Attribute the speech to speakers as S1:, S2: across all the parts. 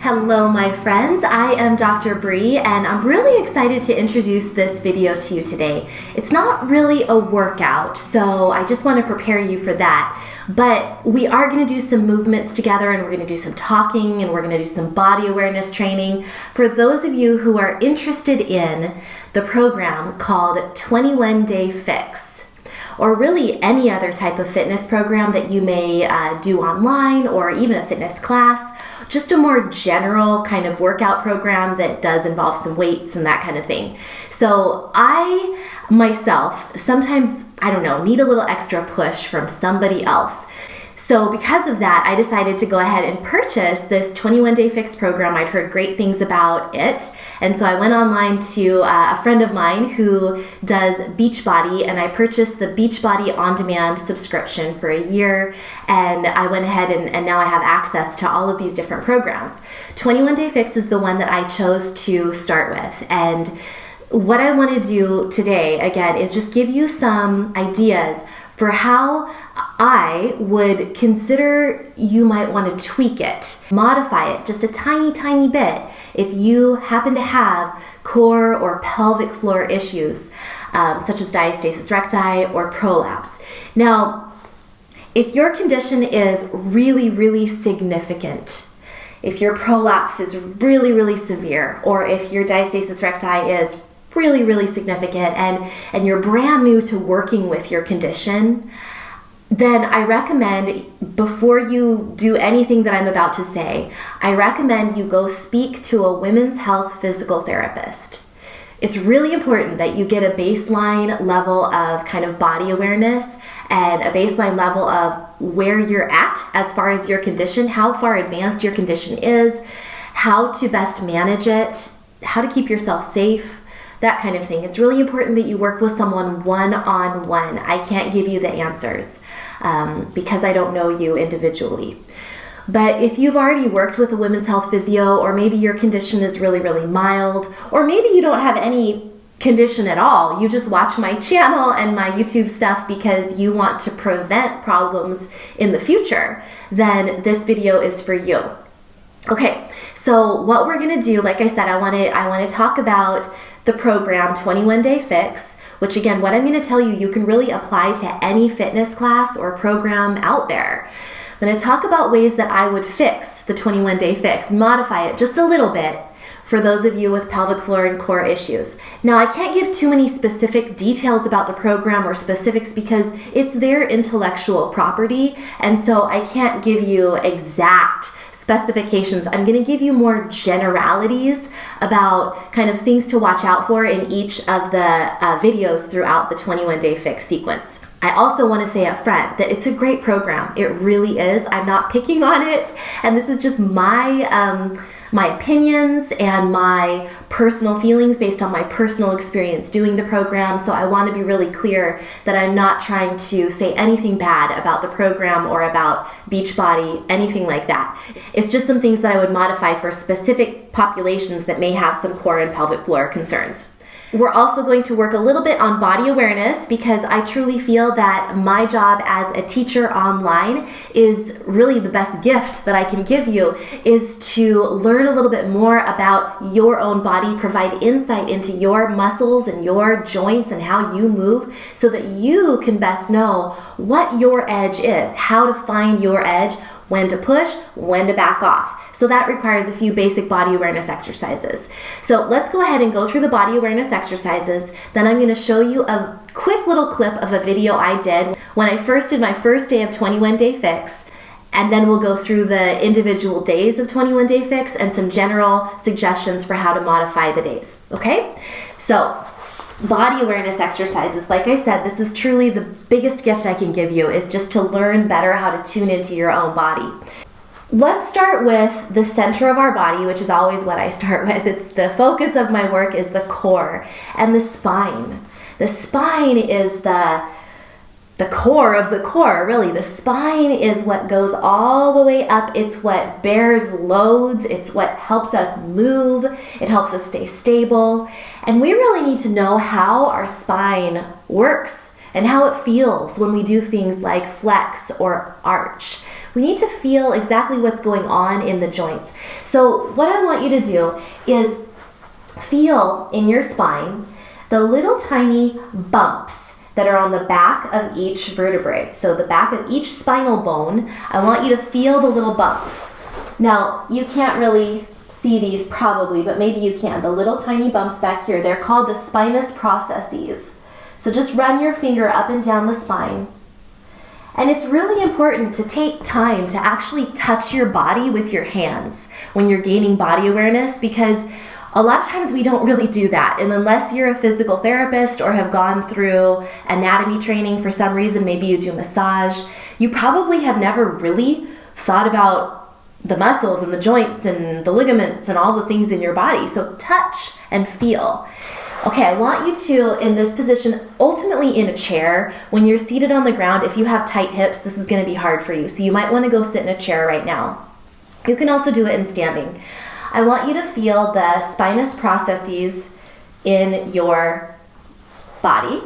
S1: Hello my friends, I am Dr. Bree and I'm really excited to introduce this video to you today. It's not really a workout, so I just want to prepare you for that. But we are going to do some movements together and we're going to do some talking and we're going to do some body awareness training for those of you who are interested in the program called 21 Day Fix, or really any other type of fitness program that you may do online or even a fitness class. Just a more general kind of workout program that does involve some weights and that kind of thing. So I myself sometimes, need a little extra push from somebody else. So because of that, I decided to go ahead and purchase this 21 Day Fix program. I'd heard great things about it. And so I went online to a friend of mine who does BeachBody, and I purchased the BeachBody on-demand subscription for a year. And I went ahead and now I have access to all of these different programs. 21 Day Fix is the one that I chose to start with. And what I want to do today, again, is just give you some ideas for how I would consider you might want to tweak it, modify it just a tiny, tiny bit if you happen to have core or pelvic floor issues, such as diastasis recti or prolapse. Now, if your condition is really, really significant, if your prolapse is really, really severe, or if your diastasis recti is really, really significant and you're brand new to working with your condition, then I recommend, before you do anything that I'm about to say, I recommend you go speak to a women's health physical therapist. It's really important that you get a baseline level of kind of body awareness and a baseline level of where you're at as far as your condition, how far advanced your condition is, how to best manage it, how to keep yourself safe, that kind of thing. It's really important that you work with someone one-on-one. I can't give you the answers because I don't know you individually. But if you've already worked with a women's health physio, or maybe your condition is really, really mild, or maybe you don't have any condition at all, you just watch my channel and my YouTube stuff because you want to prevent problems in the future, then this video is for you. Okay, so what we're gonna do, like I said, I wanna talk about the program 21 Day Fix, which again, what I'm gonna tell you, you can really apply to any fitness class or program out there. I'm gonna talk about ways that I would fix the 21 Day Fix, modify it just a little bit for those of you with pelvic floor and core issues. Now, I can't give too many specific details about the program or specifics because it's their intellectual property, and so I can't give you exact specifications. I'm going to give you more generalities about kind of things to watch out for in each of the videos throughout the 21 Day Fix sequence. I also want to say up front that it's a great program. It really is. I'm not picking on it, and this is just my opinions and my personal feelings based on my personal experience doing the program. So I want to be really clear that I'm not trying to say anything bad about the program or about BeachBody, anything like that. It's just some things that I would modify for specific populations that may have some core and pelvic floor concerns. We're also going to work a little bit on body awareness because I truly feel that my job as a teacher online is really the best gift that I can give you, is to learn a little bit more about your own body, provide insight into your muscles and your joints and how you move so that you can best know what your edge is, how to find your edge, when to push, when to back off. So that requires a few basic body awareness exercises. So let's go ahead and go through the body awareness exercises. Then I'm going to show you a quick little clip of a video I did when I first did my first day of 21 Day Fix. And then we'll go through the individual days of 21 Day Fix and some general suggestions for how to modify the days. Okay? So body awareness exercises, like I said, this is truly the biggest gift I can give you, is just to learn better how to tune into your own body. Let's start with the center of our body, which is always what I start with. It's the focus of my work is the core and the spine. The spine is the core of the core, really. The spine is what goes all the way up. It's what bears loads. It's what helps us move. It helps us stay stable. And we really need to know how our spine works and how it feels when we do things like flex or arch. We need to feel exactly what's going on in the joints. So what I want you to do is feel in your spine the little tiny bumps that are on the back of each vertebrae. So the back of each spinal bone, I want you to feel the little bumps. Now, you can't really see these probably, but maybe you can. The little tiny bumps back here, they're called the spinous processes. So just run your finger up and down the spine. And it's really important to take time to actually touch your body with your hands when you're gaining body awareness, because a lot of times we don't really do that. And unless you're a physical therapist or have gone through anatomy training for some reason, maybe you do massage, you probably have never really thought about the muscles and the joints and the ligaments and all the things in your body. So touch and feel. Okay, I want you to, in this position, ultimately in a chair, when you're seated on the ground, if you have tight hips, this is going to be hard for you. So you might want to go sit in a chair right now. You can also do it in standing. I want you to feel the spinous processes in your body.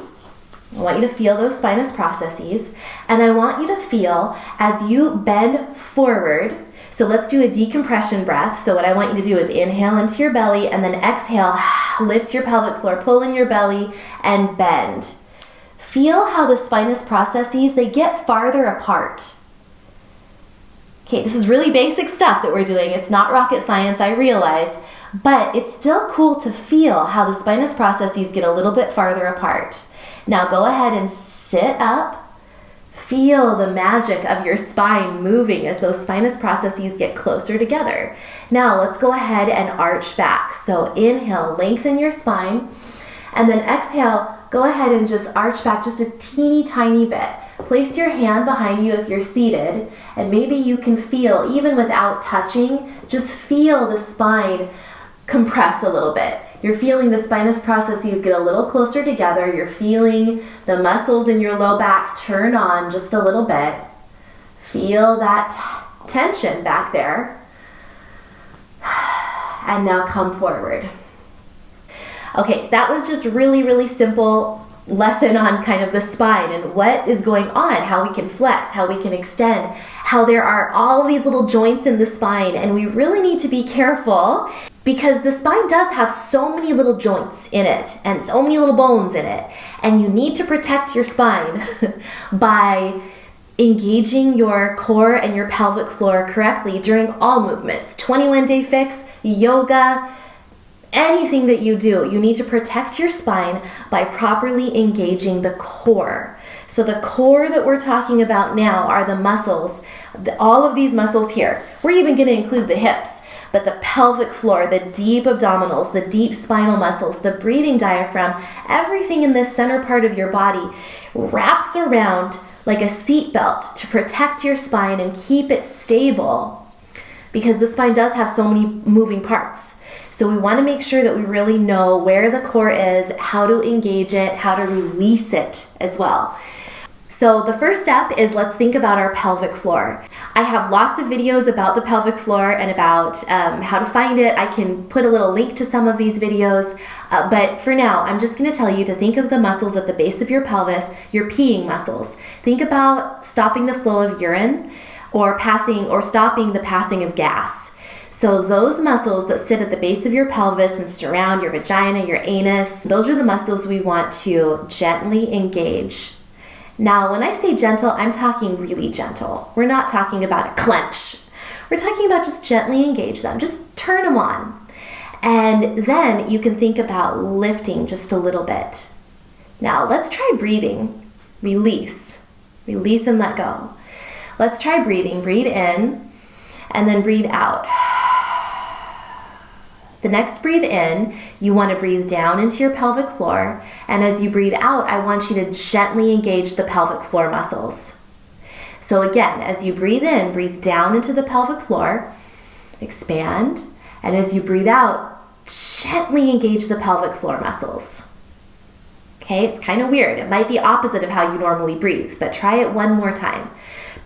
S1: I want you to feel those spinous processes, and I want you to feel as you bend forward. So let's do a decompression breath. So what I want you to do is inhale into your belly, and then exhale, lift your pelvic floor, pull in your belly, and bend. Feel how the spinous processes, they get farther apart. Okay, this is really basic stuff that we're doing. It's not rocket science, I realize, but it's still cool to feel how the spinous processes get a little bit farther apart. Now go ahead and sit up. Feel the magic of your spine moving as those spinous processes get closer together. Now let's go ahead and arch back. So inhale, lengthen your spine, and then exhale, go ahead and just arch back just a teeny tiny bit. Place your hand behind you if you're seated, and maybe you can feel, even without touching, just feel the spine compress a little bit. You're feeling the spinous processes get a little closer together. You're feeling the muscles in your low back turn on just a little bit. Feel that tension back there. And now come forward. Okay, that was just really, really simple lesson on kind of the spine and what is going on, how we can flex, how we can extend, how there are all these little joints in the spine, and we really need to be careful because the spine does have so many little joints in it and so many little bones in it, and you need to protect your spine by engaging your core and your pelvic floor correctly during all movements. 21-day fix, yoga, anything that you do, you need to protect your spine by properly engaging the core. So the core that we're talking about now are the muscles, all of these muscles here. We're even going to include the hips, but the pelvic floor, the deep abdominals, the deep spinal muscles, the breathing diaphragm, everything in this center part of your body wraps around like a seat belt to protect your spine and keep it stable, because the spine does have so many moving parts. So we want to make sure that we really know where the core is, how to engage it, how to release it as well. So the first step is, let's think about our pelvic floor. I have lots of videos about the pelvic floor and about how to find it. I can put a little link to some of these videos, but for now, I'm just going to tell you to think of the muscles at the base of your pelvis, your peeing muscles. Think about stopping the flow of urine or stopping the passing of gas. So those muscles that sit at the base of your pelvis and surround your vagina, your anus, those are the muscles we want to gently engage. Now, when I say gentle, I'm talking really gentle. We're not talking about a clench. We're talking about just gently engage them. Just turn them on. And then you can think about lifting just a little bit. Now, let's try breathing. Release. Release and let go. Let's try breathing. Breathe in and then breathe out. The next breathe in, you want to breathe down into your pelvic floor, and as you breathe out, I want you to gently engage the pelvic floor muscles. So again, as you breathe in, breathe down into the pelvic floor, expand, and as you breathe out, gently engage the pelvic floor muscles. Okay, it's kind of weird. It might be opposite of how you normally breathe, but try it one more time.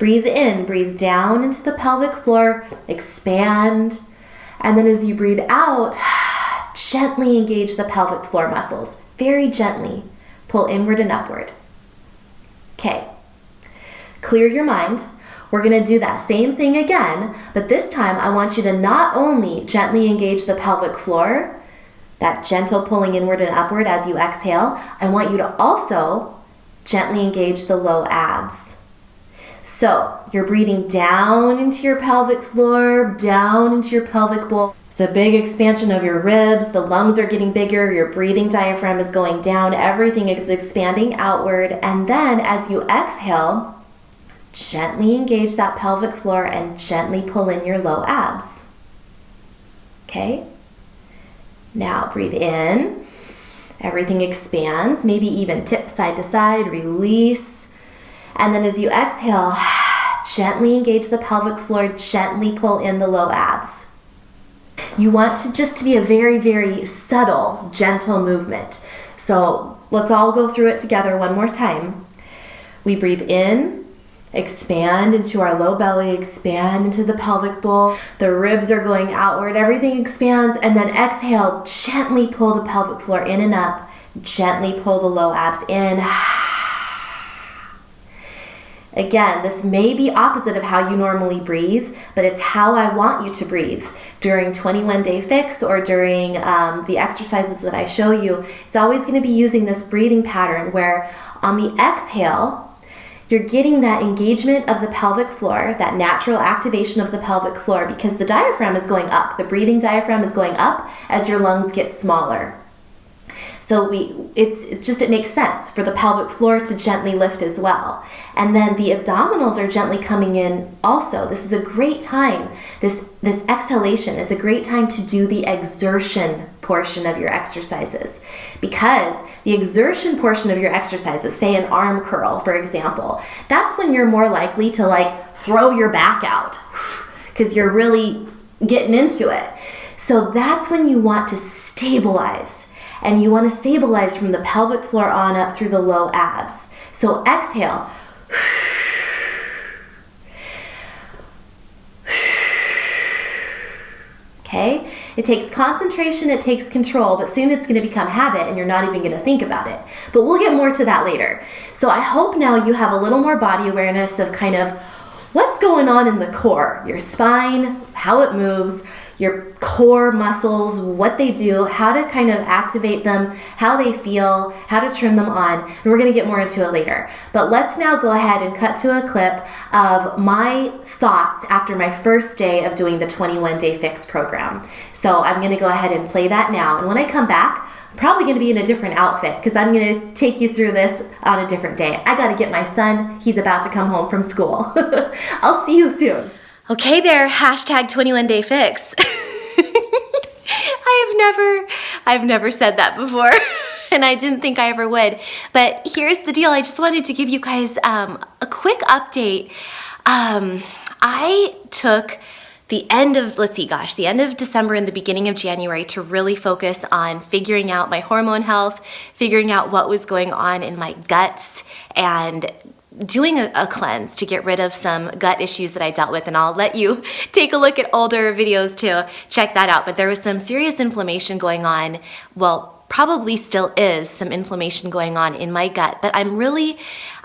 S1: Breathe in, breathe down into the pelvic floor, expand, and then as you breathe out, gently engage the pelvic floor muscles. Very gently. Pull inward and upward. Okay, clear your mind. We're gonna do that same thing again, but this time I want you to not only gently engage the pelvic floor, that gentle pulling inward and upward as you exhale, I want you to also gently engage the low abs. So you're breathing down into your pelvic floor, down into your pelvic bowl. It's a big expansion of your ribs. The lungs are getting bigger. Your breathing diaphragm is going down. Everything is expanding outward. And then as you exhale, gently engage that pelvic floor and gently pull in your low abs. Okay? Now breathe in. Everything expands. Maybe even tip side to side. Release. And then as you exhale, gently engage the pelvic floor, gently pull in the low abs. You want to be a very, very subtle, gentle movement. So let's all go through it together one more time. We breathe in, expand into our low belly, expand into the pelvic bowl. The ribs are going outward, everything expands, and then exhale, gently pull the pelvic floor in and up, gently pull the low abs in. Again, this may be opposite of how you normally breathe, but it's how I want you to breathe. During 21 Day Fix or during the exercises that I show you, it's always going to be using this breathing pattern where on the exhale, you're getting that engagement of the pelvic floor, that natural activation of the pelvic floor, because the diaphragm is going up. The breathing diaphragm is going up as your lungs get smaller. So it makes sense for the pelvic floor to gently lift as well. And then the abdominals are gently coming in also. This is a great time. This exhalation is a great time to do the exertion portion of your exercises, because the exertion portion of your exercises, say an arm curl, for example, that's when you're more likely to throw your back out because you're really getting into it. So that's when you want to stabilize. And you want to stabilize from the pelvic floor on up through the low abs. So exhale. Okay? It takes concentration, it takes control, but soon it's going to become habit and you're not even going to think about it. But we'll get more to that later. So I hope now you have a little more body awareness of kind of what's going on in the core, your spine, how it moves, your core muscles, what they do, how to kind of activate them, how they feel, how to turn them on, and we're going to get more into it later. But let's now go ahead and cut to a clip of my thoughts after my first day of doing the 21 Day Fix program. So I'm going to go ahead and play that now, and when I come back, I'm probably going to be in a different outfit because I'm going to take you through this on a different day. I got to get my son. He's about to come home from school. I'll see you soon. Okay there, hashtag 21 Day Fix. I've never said that before, and I didn't think I ever would. But here's the deal. I just wanted to give you guys a quick update. I took the end of December and the beginning of January to really focus on figuring out my hormone health, figuring out what was going on in my guts, and doing a cleanse to get rid of some gut issues that I dealt with. And I'll let you take a look at older videos to check that out. But there was some serious inflammation going on. Well, probably still is some inflammation going on in my gut, but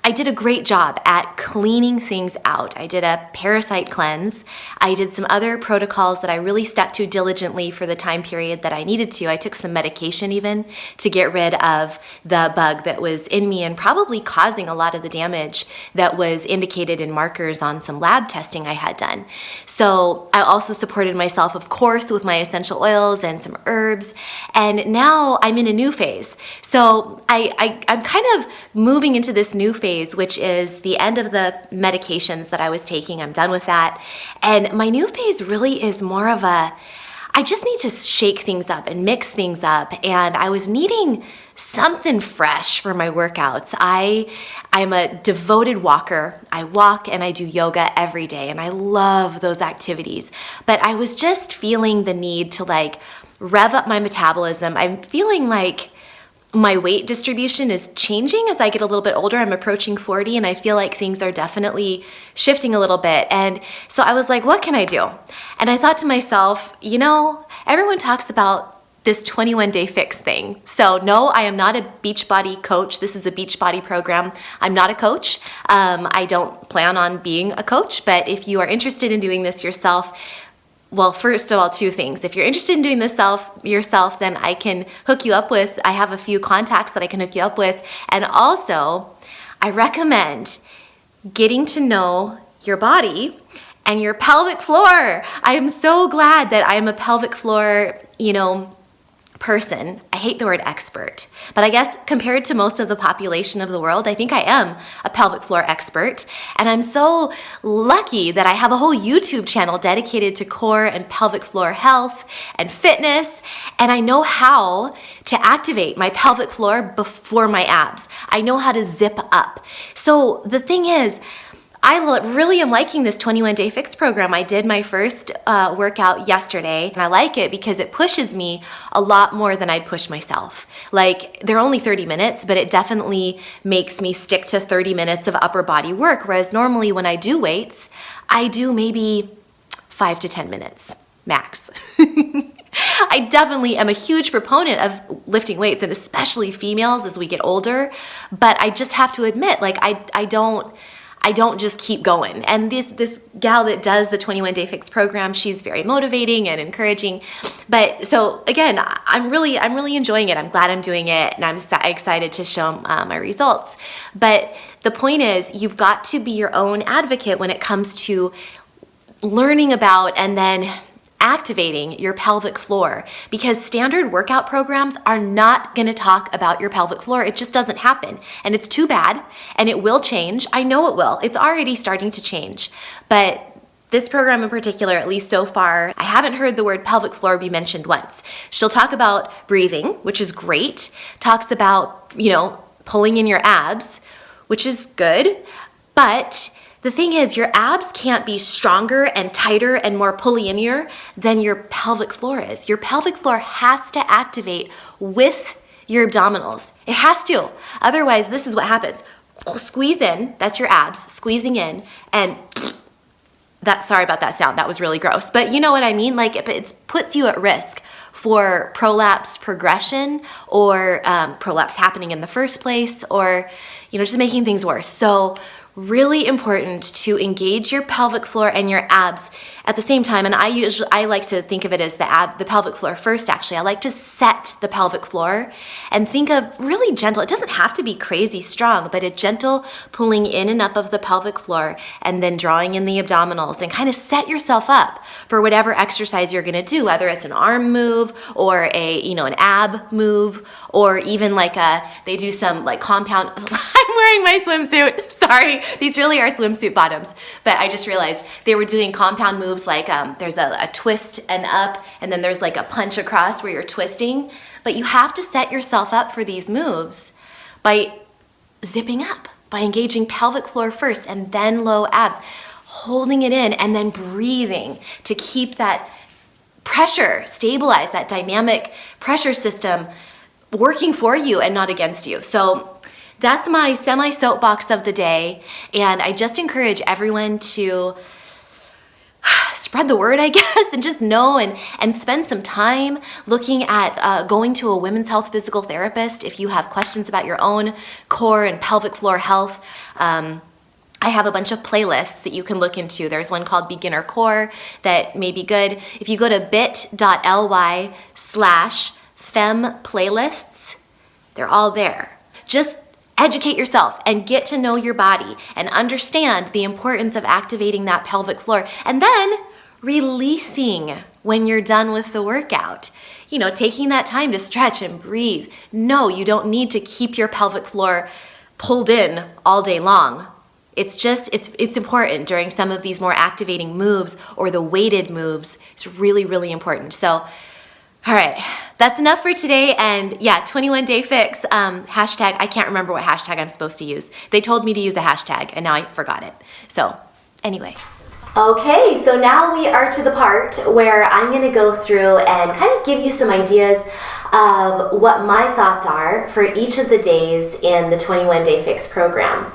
S1: I did a great job at cleaning things out. I did a parasite cleanse. I did some other protocols that I really stuck to diligently for the time period that I needed to. I took some medication even to get rid of the bug that was in me and probably causing a lot of the damage that was indicated in markers on some lab testing I had done. So I also supported myself, of course, with my essential oils and some herbs. And now I'm in a new phase. So I'm kind of moving into this new phase, which is the end of the medications that I was taking. I'm done with that. And my new phase really is more of I just need to shake things up and mix things up. And I was needing something fresh for my workouts. I'm a devoted walker. I walk and I do yoga every day, and I love those activities. But I was just feeling the need to rev up my metabolism. I'm feeling like my weight distribution is changing as I get a little bit older. I'm approaching 40, and I feel like things are definitely shifting a little bit. And so I was like, what can I do? And I thought to myself, everyone talks about this 21-day fix thing. So no, I am not a BeachBody coach. This is a BeachBody program. I'm not a coach. I don't plan on being a coach, but if you are interested in doing this yourself, well, first of all, two things. If you're interested in doing this yourself, then I can hook you up with, I have a few contacts that I can hook you up with. And also, I recommend getting to know your body and your pelvic floor. I am so glad that I am a pelvic floor, person. I hate the word expert, but I guess compared to most of the population of the world, I think I am a pelvic floor expert. And I'm so lucky that I have a whole YouTube channel dedicated to core and pelvic floor health and fitness. And I know how to activate my pelvic floor before my abs. I know how to zip up. So the thing is, I really am liking this 21-day fix program. I did my first workout yesterday, and I like it because it pushes me a lot more than I'd push myself. Like, they're only 30 minutes, but it definitely makes me stick to 30 minutes of upper body work, whereas normally when I do weights, I do maybe 5 to 10 minutes max. I definitely am a huge proponent of lifting weights, and especially females as we get older, but I just have to admit, like, I don't just keep going. And this gal that does the 21-day fix program, she's very motivating and encouraging. But so again, I'm really enjoying it. I'm glad I'm doing it, and I'm excited to show my results. But the point is, you've got to be your own advocate when it comes to learning about and then activating your pelvic floor, because standard workout programs are not going to talk about your pelvic floor. It just doesn't happen. And it's too bad, and it will change. I know it will. It's already starting to change. But this program in particular, at least so far, I haven't heard the word pelvic floor be mentioned once. She'll talk about breathing, which is great. Talks about, pulling in your abs, which is good. But the thing is, your abs can't be stronger and tighter and more pulley-in-ier than your pelvic floor is. Your pelvic floor has to activate with your abdominals. It has to. Otherwise, this is what happens. Squeeze in, that's your abs, squeezing in, and sorry about that sound, that was really gross. But you know what I mean? Like, it puts you at risk for prolapse progression, or prolapse happening in the first place, or just making things worse. So really important to engage your pelvic floor and your abs at the same time. And I like to think of it as the pelvic floor first, actually. I like to set the pelvic floor and think of really gentle, it doesn't have to be crazy strong, but a gentle pulling in and up of the pelvic floor, and then drawing in the abdominals, and kind of set yourself up for whatever exercise you're gonna do, whether it's an arm move or an ab move, or even they do some compound, I'm wearing my swimsuit, sorry. These really are swimsuit bottoms, but I just realized they were doing compound moves there's a twist and up, and then there's a punch across where you're twisting. But you have to set yourself up for these moves by zipping up, by engaging pelvic floor first and then low abs, holding it in and then breathing to keep that pressure, stabilize that dynamic pressure system working for you and not against you. So that's my semi-soapbox of the day, and I just encourage everyone to spread the word, I guess, and just know and spend some time looking at going to a women's health physical therapist if you have questions about your own core and pelvic floor health. I have a bunch of playlists that you can look into. There's one called Beginner Core that may be good. If you go to bit.ly/femplaylists, they're all there. Just educate yourself and get to know your body and understand the importance of activating that pelvic floor, and then releasing when you're done with the workout. Taking that time to stretch and breathe. No, you don't need to keep your pelvic floor pulled in all day long. It's important during some of these more activating moves or the weighted moves. It's really, really important. So, all right, that's enough for today. And yeah, 21-day fix, hashtag, I can't remember what hashtag I'm supposed to use. They told me to use a hashtag and now I forgot it. So anyway. Okay, so now we are to the part where I'm gonna go through and kind of give you some ideas of what my thoughts are for each of the days in the 21-day fix program.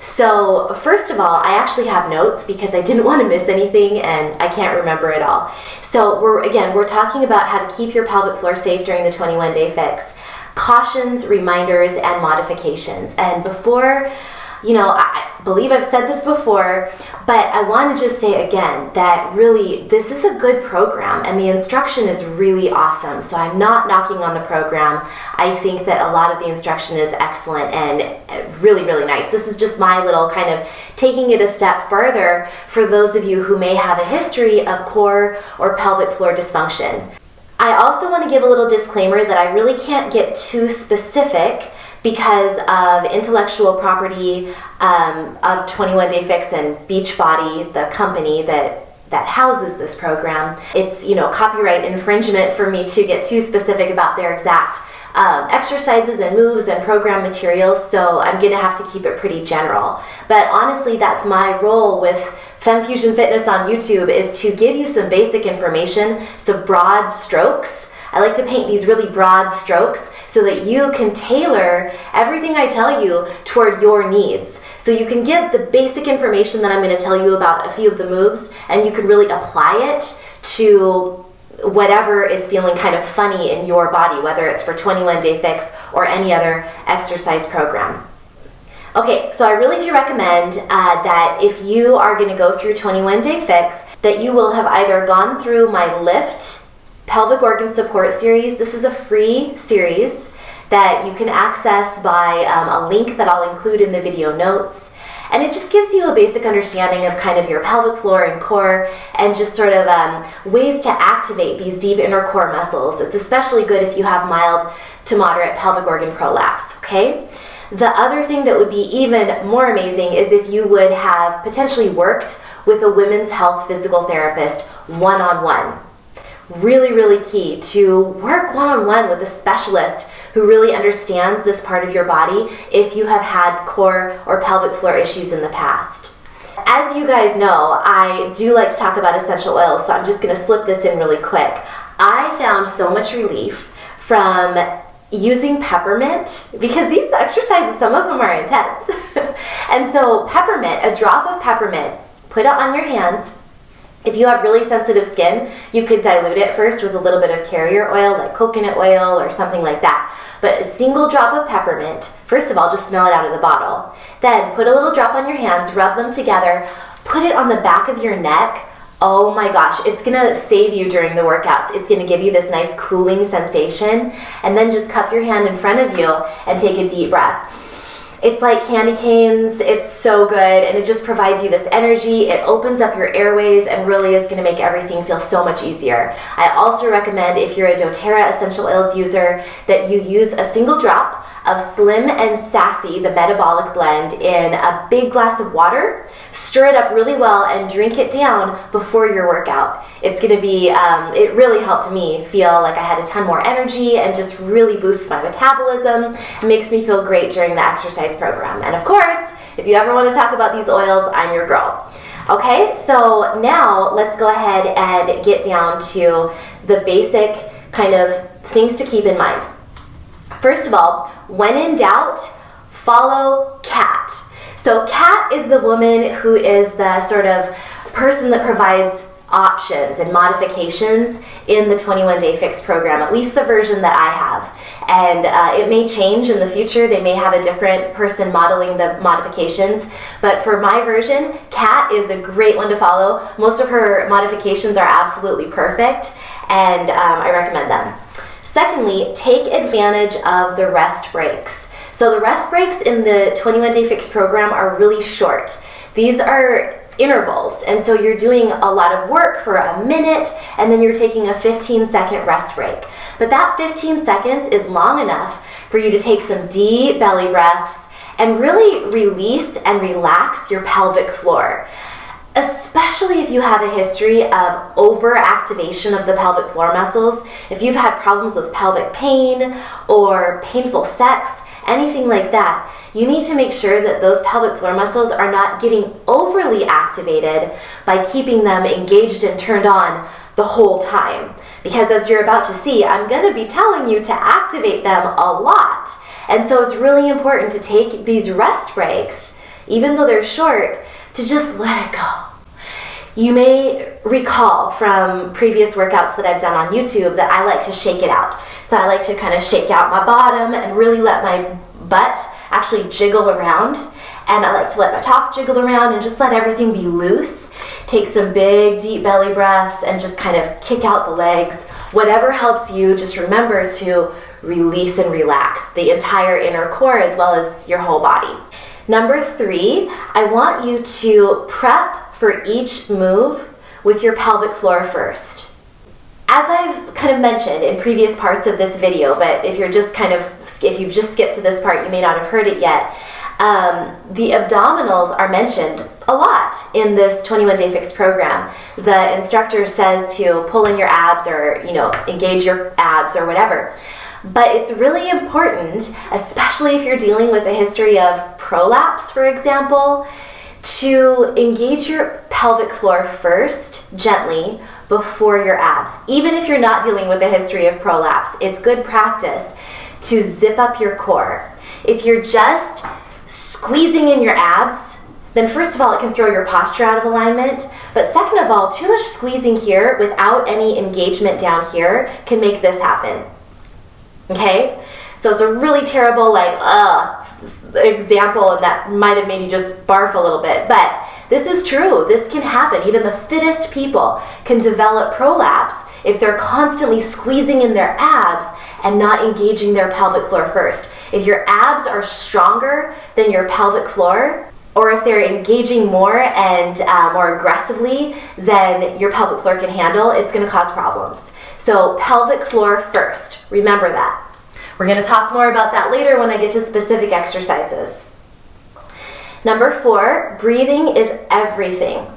S1: So first of all, I actually have notes because I didn't want to miss anything and I can't remember it all. So we're talking about how to keep your pelvic floor safe during the 21-day fix. Cautions, reminders, and modifications. And before, I believe I've said this before, but I want to just say again that really this is a good program and the instruction is really awesome. So I'm not knocking on the program. I think that a lot of the instruction is excellent and really, really nice. This is just my little kind of taking it a step further for those of you who may have a history of core or pelvic floor dysfunction. I also want to give a little disclaimer that I really can't get too specific because of intellectual property of 21 Day Fix and BeachBody, the company that houses this program. It's copyright infringement for me to get too specific about their exact exercises and moves and program materials, so I'm gonna have to keep it pretty general. But honestly, that's my role with FemFusion Fitness on YouTube, is to give you some basic information, some broad strokes. I like to paint these really broad strokes so that you can tailor everything I tell you toward your needs. So you can give the basic information that I'm going to tell you about a few of the moves, and you can really apply it to whatever is feeling kind of funny in your body, whether it's for 21 Day Fix or any other exercise program. Okay, so I really do recommend that if you are going to go through 21 Day Fix, that you will have either gone through my Lift Pelvic Organ Support series. This is a free series that you can access by a link that I'll include in the video notes. And it just gives you a basic understanding of kind of your pelvic floor and core and just sort of ways to activate these deep inner core muscles. It's especially good if you have mild to moderate pelvic organ prolapse, okay? The other thing that would be even more amazing is if you would have potentially worked with a women's health physical therapist one-on-one. Really, really key to work one-on-one with a specialist who really understands this part of your body if you have had core or pelvic floor issues in the past. As you guys know, I do like to talk about essential oils, so I'm just going to slip this in really quick. I found so much relief from using peppermint, because these exercises, some of them are intense. And so peppermint, a drop of peppermint, put it on your hands. If you have really sensitive skin, you could dilute it first with a little bit of carrier oil, like coconut oil or something like that. But a single drop of peppermint, first of all, just smell it out of the bottle. Then put a little drop on your hands, rub them together, put it on the back of your neck. Oh my gosh, it's gonna save you during the workouts. It's gonna give you this nice cooling sensation. And then just cup your hand in front of you and take a deep breath. It's like candy canes. It's so good, and it just provides you this energy. It opens up your airways and really is going to make everything feel so much easier. I also recommend, if you're a doTERRA essential oils user, that you use a single drop of Slim and Sassy, the metabolic blend, in a big glass of water. Stir it up really well and drink it down before your workout. It's going to be, it really helped me feel like I had a ton more energy and just really boosts my metabolism. It makes me feel great during the exercise program. And of course, if you ever want to talk about these oils, I'm your girl. Okay, so now let's go ahead and get down to the basic kind of things to keep in mind. First of all, when in doubt, follow Kat. So Kat is the woman who is the sort of person that provides options and modifications in the 21 Day Fix program, at least the version that I have. And it may change in the future. They may have a different person modeling the modifications. But for my version, Kat is a great one to follow. Most of her modifications are absolutely perfect, and I recommend them. Secondly, take advantage of the rest breaks. So the rest breaks in the 21 Day Fix program are really short. These are intervals, and so you're doing a lot of work for a minute, and then you're taking a 15-second rest break. But that 15 seconds is long enough for you to take some deep belly breaths and really release and relax your pelvic floor. Especially if you have a history of overactivation of the pelvic floor muscles, if you've had problems with pelvic pain or painful sex, anything like that, you need to make sure that those pelvic floor muscles are not getting overly activated by keeping them engaged and turned on the whole time. Because as you're about to see, I'm going to be telling you to activate them a lot. And so it's really important to take these rest breaks, even though they're short, to just let it go. You may recall from previous workouts that I've done on YouTube that I like to shake it out. So I like to kind of shake out my bottom and really let my butt actually jiggle around. And I like to let my top jiggle around and just let everything be loose. Take some big, deep belly breaths and just kind of kick out the legs. Whatever helps you, just remember to release and relax the entire inner core as well as your whole body. Number 3, I want you to prep for each move with your pelvic floor first. As I've kind of mentioned in previous parts of this video, but if you've just skipped to this part, you may not have heard it yet, the abdominals are mentioned a lot in this 21-day fix program. The instructor says to pull in your abs or, engage your abs or whatever. But it's really important, especially if you're dealing with a history of prolapse, for example, to engage your pelvic floor first, gently, before your abs. Even if you're not dealing with a history of prolapse, it's good practice to zip up your core. If you're just squeezing in your abs, then first of all, it can throw your posture out of alignment. But second of all, too much squeezing here without any engagement down here can make this happen. Okay? So it's a really terrible, example, and that might have made you just barf a little bit. But this is true. This can happen. Even the fittest people can develop prolapse if they're constantly squeezing in their abs and not engaging their pelvic floor first. If your abs are stronger than your pelvic floor, or if they're engaging more and more aggressively than your pelvic floor can handle, it's going to cause problems. So pelvic floor first. Remember that. We're going to talk more about that later when I get to specific exercises. Number 4, breathing is everything.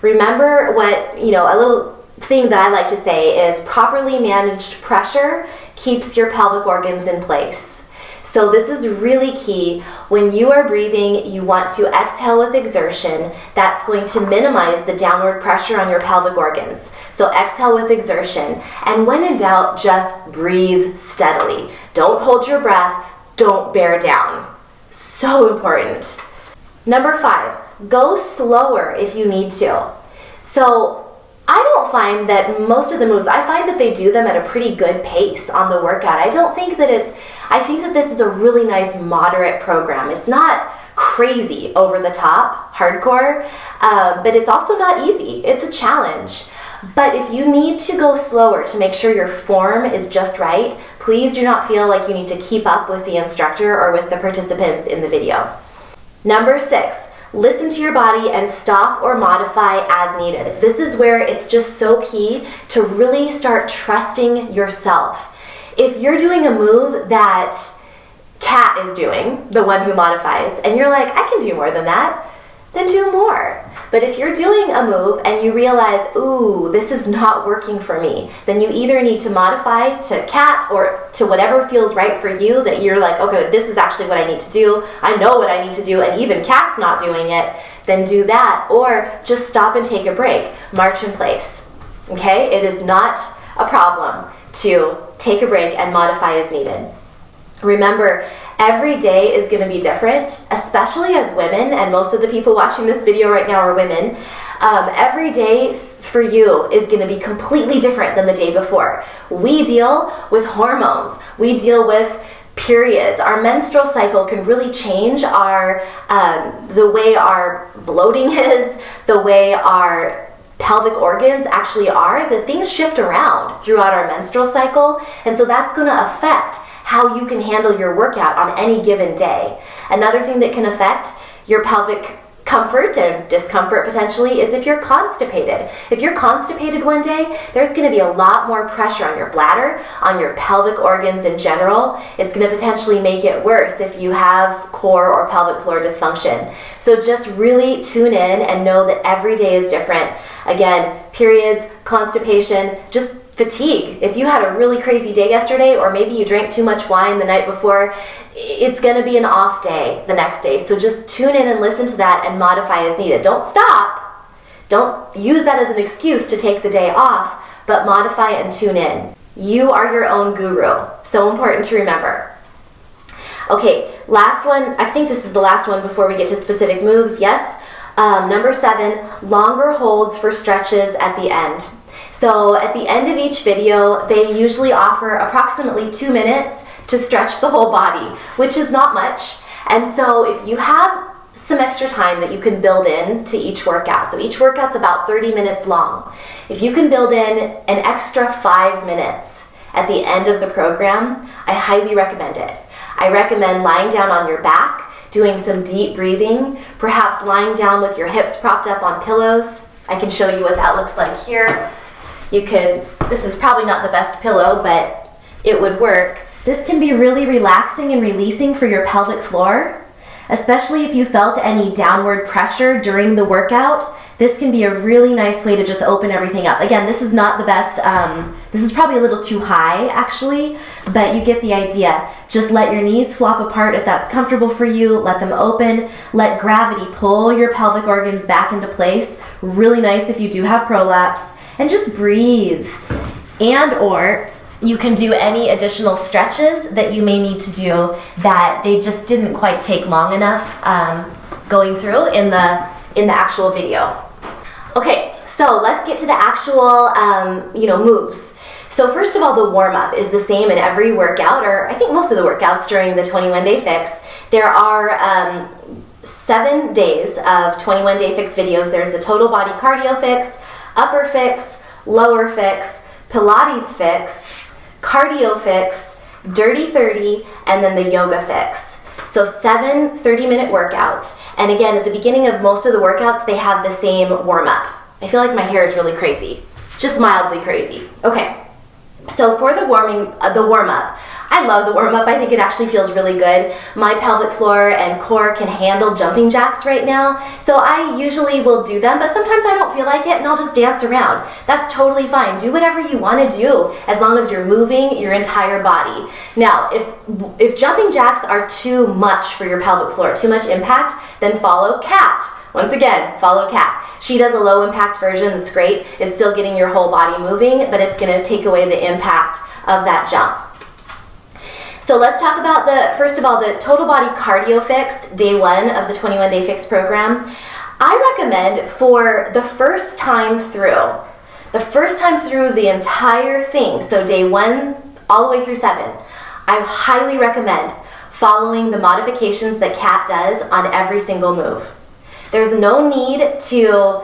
S1: Remember what, a little thing that I like to say is properly managed pressure keeps your pelvic organs in place. So this is really key. When you are breathing, you want to exhale with exertion. That's going to minimize the downward pressure on your pelvic organs. So exhale with exertion. And when in doubt, just breathe steadily. Don't hold your breath. Don't bear down. So important. Number 5, go slower if you need to. So I don't find that most of the moves, I find that they do them at a pretty good pace on the workout. I think that this is a really nice moderate program. It's not crazy over the top, hardcore, but it's also not easy. It's a challenge. But if you need to go slower to make sure your form is just right, please do not feel like you need to keep up with the instructor or with the participants in the video. Number 6, listen to your body and stop or modify as needed. This is where it's just so key to really start trusting yourself. If you're doing a move that Kat is doing, the one who modifies, and you're like, I can do more than that, then do more. But if you're doing a move and you realize, ooh, this is not working for me, then you either need to modify to Kat or to whatever feels right for you, that you're like, okay, this is actually what I need to do. I know what I need to do, and even Kat's not doing it, then do that. Or just stop and take a break. March in place. Okay? It is not a problem to take a break and modify as needed. Remember, every day is going to be different, especially as women, and most of the people watching this video right now are women. Every day for you is going to be completely different than the day before. We deal with hormones. We deal with periods. Our menstrual cycle can really change the way our bloating is, the way our pelvic organs actually are. The things shift around throughout our menstrual cycle, and so that's going to affect how you can handle your workout on any given day. Another thing that can affect your pelvic comfort and discomfort potentially is if you're constipated. If you're constipated one day, there's going to be a lot more pressure on your bladder, on your pelvic organs in general. It's going to potentially make it worse if you have core or pelvic floor dysfunction. So just really tune in and know that every day is different. Again, periods, constipation, just fatigue. If you had a really crazy day yesterday, or maybe you drank too much wine the night before, it's going to be an off day the next day. So just tune in and listen to that and modify as needed. Don't stop. Don't use that as an excuse to take the day off, but modify and tune in. You are your own guru. So important to remember. Okay, Last one, I think this is the last one before we get to specific moves, yes. Number 7, longer holds for stretches at the end. So at the end of each video, they usually offer approximately 2 minutes to stretch the whole body, which is not much. And so if you have some extra time that you can build in to each workout, so each workout's about 30 minutes long. If you can build in an extra 5 minutes at the end of the program, I highly recommend it. I recommend lying down on your back, doing some deep breathing, perhaps lying down with your hips propped up on pillows. I can show you what that looks like here. This is probably not the best pillow, but it would work. This can be really relaxing and releasing for your pelvic floor, especially if you felt any downward pressure during the workout. This can be a really nice way to just open everything up. Again, this is not the best, this is probably a little too high actually, but you get the idea. Just let your knees flop apart if that's comfortable for you, let them open, let gravity pull your pelvic organs back into place. Really nice if you do have prolapse, and just breathe. And or you can do any additional stretches that you may need to do that they just didn't quite take long enough going through in the actual video. Okay, so let's get to the actual moves. So first of all, the warm-up is the same in every workout, or I think most of the workouts during the 21-day fix. There are 7 days of 21-day fix videos. There's the total body cardio fix, upper fix, lower fix, Pilates fix, cardio fix, dirty 30, and then the yoga fix. So 7 30-minute workouts. And again, at the beginning of most of the workouts, they have the same warm-up. I feel like my hair is really crazy, just mildly crazy. Okay, so for the warm-up, I love the warm-up. I think it actually feels really good. My pelvic floor and core can handle jumping jacks right now, so I usually will do them, but sometimes I don't feel like it and I'll just dance around. That's totally fine. Do whatever you want to do as long as you're moving your entire body. Now, if jumping jacks are too much for your pelvic floor, too much impact, then follow cat. Once again, follow Kat. She does a low impact version that's great. It's still getting your whole body moving, but it's going to take away the impact of that jump. So let's talk about first of all, the total body cardio fix, day 1 of the 21-day fix program. I recommend for the first time through the entire thing, so day 1 all the way through 7, I highly recommend following the modifications that Kat does on every single move. There's no need to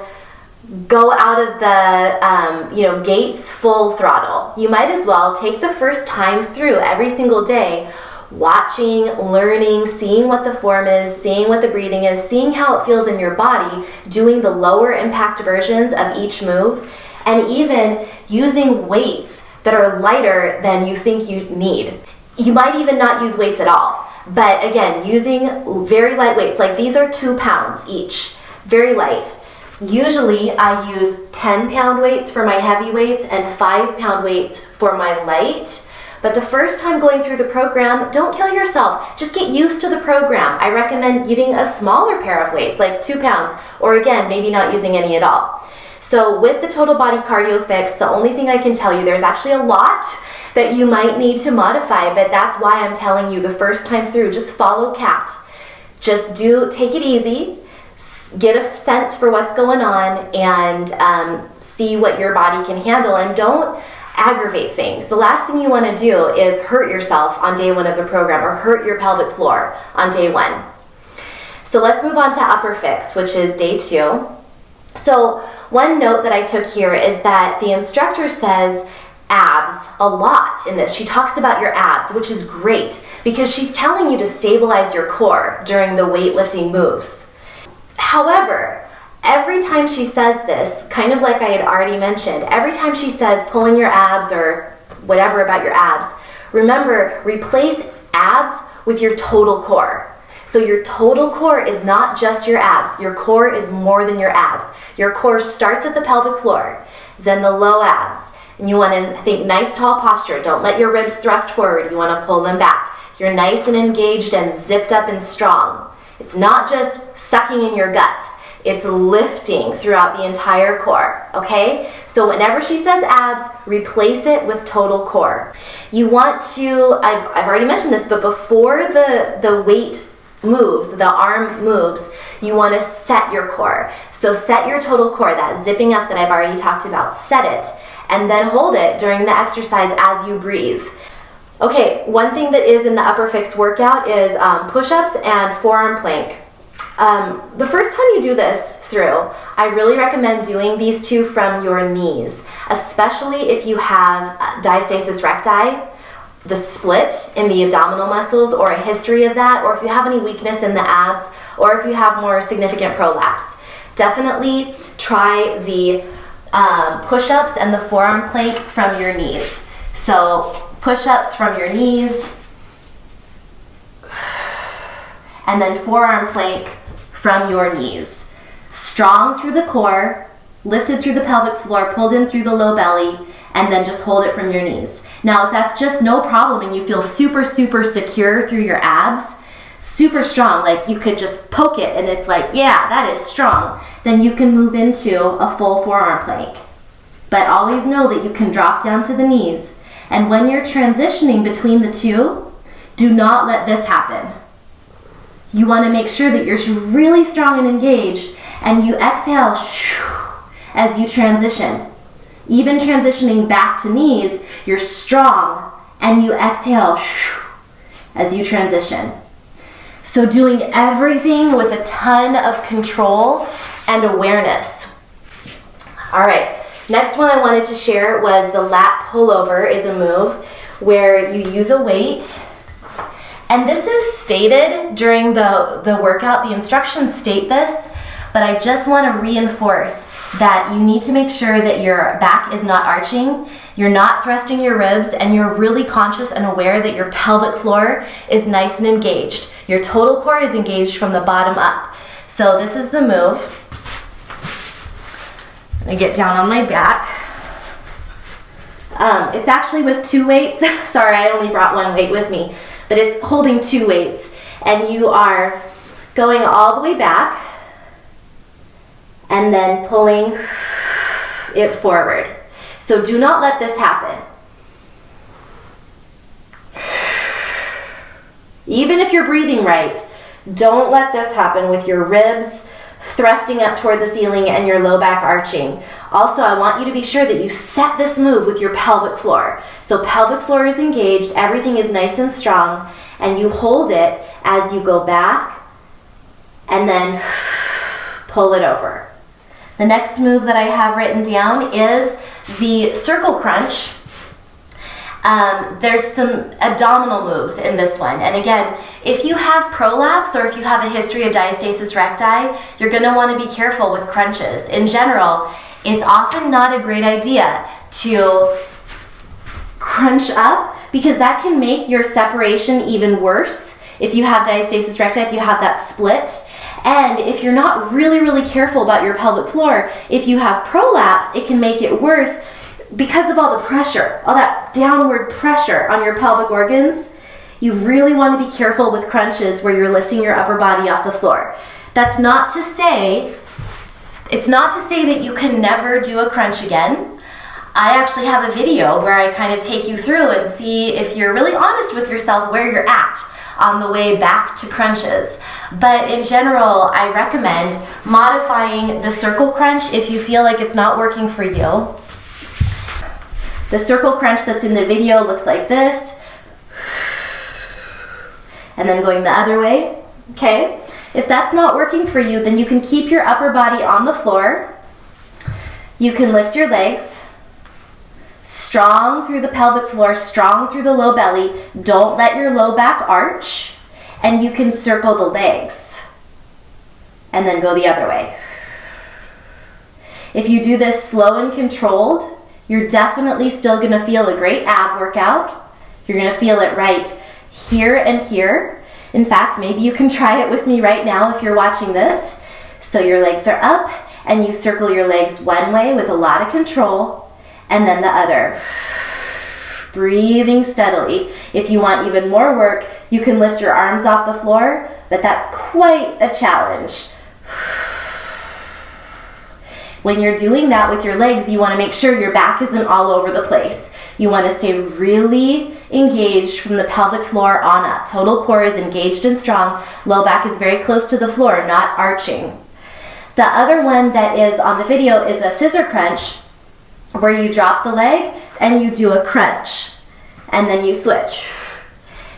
S1: go out of the gates full throttle. You might as well take the first time through every single day, watching, learning, seeing what the form is, seeing what the breathing is, seeing how it feels in your body, doing the lower impact versions of each move, and even using weights that are lighter than you think you need. You might even not use weights at all. But again, using very light weights, like these are 2 pounds each, very light. Usually I use 10-pound weights for my heavy weights and 5-pound weights for my light. But the first time going through the program, don't kill yourself. Just get used to the program. I recommend getting a smaller pair of weights, like 2 pounds, or again, maybe not using any at all. So with the total body cardio fix, the only thing I can tell you, there's actually a lot that you might need to modify, but that's why I'm telling you the first time through, just follow Kat. Just take it easy, get a sense for what's going on, and see what your body can handle, and don't aggravate things. The last thing you want to do is hurt yourself on day 1 of the program or hurt your pelvic floor on day 1. So let's move on to upper fix, which is day 2. So one note that I took here is that the instructor says abs a lot in this. She talks about your abs, which is great because she's telling you to stabilize your core during the weightlifting moves. However, every time she says this, kind of like I had already mentioned, every time she says pulling your abs or whatever about your abs, remember, replace abs with your total core. So your total core is not just your abs. Your core is more than your abs. Your core starts at the pelvic floor, then the low abs. And you want to think nice tall posture. Don't let your ribs thrust forward. You want to pull them back. You're nice and engaged and zipped up and strong. It's not just sucking in your gut. It's lifting throughout the entire core, okay? So whenever she says abs, replace it with total core. You want to, I've already mentioned this, but before the weight moves, the arm moves, you want to set your core. So set your total core, that zipping up that I've already talked about, set it, and then hold it during the exercise as you breathe. Okay, one thing that is in the upper fix workout is push-ups and forearm plank. The first time you do this through, I really recommend doing these two from your knees, especially if you have diastasis recti, the split in the abdominal muscles, or a history of that, or if you have any weakness in the abs, or if you have more significant prolapse. Definitely try the push-ups and the forearm plank from your knees. So push-ups from your knees, and then forearm plank from your knees. Strong through the core, lifted through the pelvic floor, pulled in through the low belly, and then just hold it from your knees. Now, if that's just no problem and you feel super, super secure through your abs, super strong, like you could just poke it and it's like, yeah, that is strong, then you can move into a full forearm plank. But always know that you can drop down to the knees. And when you're transitioning between the two, do not let this happen. You want to make sure that you're really strong and engaged, and you exhale as you transition. Even transitioning back to knees, you're strong, and you exhale as you transition. So doing everything with a ton of control and awareness. All right, next one I wanted to share was the lat pullover is a move where you use a weight. And this is stated during the workout, the instructions state this, but I just want to reinforce that you need to make sure that your back is not arching, you're not thrusting your ribs, and you're really conscious and aware that your pelvic floor is nice and engaged. Your total core is engaged from the bottom up. So this is the move. I get down on my back. It's actually with two weights. Sorry, I only brought one weight with me. But it's holding two weights, and you are going all the way back and then pulling it forward. So do not let this happen. Even if you're breathing right, don't let this happen with your ribs thrusting up toward the ceiling and your low back arching. Also, I want you to be sure that you set this move with your pelvic floor. So pelvic floor is engaged, everything is nice and strong, and you hold it as you go back and then pull it over. The next move that I have written down is the circle crunch. There's some abdominal moves in this one. And again, if you have prolapse or if you have a history of diastasis recti, you're going to want to be careful with crunches. In general, it's often not a great idea to crunch up because that can make your separation even worse if you have diastasis recti, if you have that split. And if you're not really, really careful about your pelvic floor, if you have prolapse, it can make it worse because of all the pressure, all that downward pressure on your pelvic organs. You really want to be careful with crunches where you're lifting your upper body off the floor. That's not to say, it's not to say that you can never do a crunch again. I actually have a video where I kind of take you through and see if you're really honest with yourself where you're at on the way back to crunches. But in general, I recommend modifying the circle crunch if you feel like it's not working for you. The circle crunch that's in the video looks like this. And then going the other way, okay? If that's not working for you, then you can keep your upper body on the floor. You can lift your legs, strong through the pelvic floor, strong through the low belly. Don't let your low back arch, and you can circle the legs and then go the other way. If you do this slow and controlled, you're definitely still gonna feel a great ab workout. You're gonna feel it right here and here. In fact, maybe you can try it with me right now if you're watching this. So your legs are up and you circle your legs one way with a lot of control and then the other. Breathing steadily. If you want even more work, you can lift your arms off the floor, but that's quite a challenge. When you're doing that with your legs, you want to make sure your back isn't all over the place. You want to stay really engaged from the pelvic floor on up. Total core is engaged and strong. Low back is very close to the floor, not arching. The other one that is on the video is a scissor crunch, where you drop the leg and you do a crunch, and then you switch.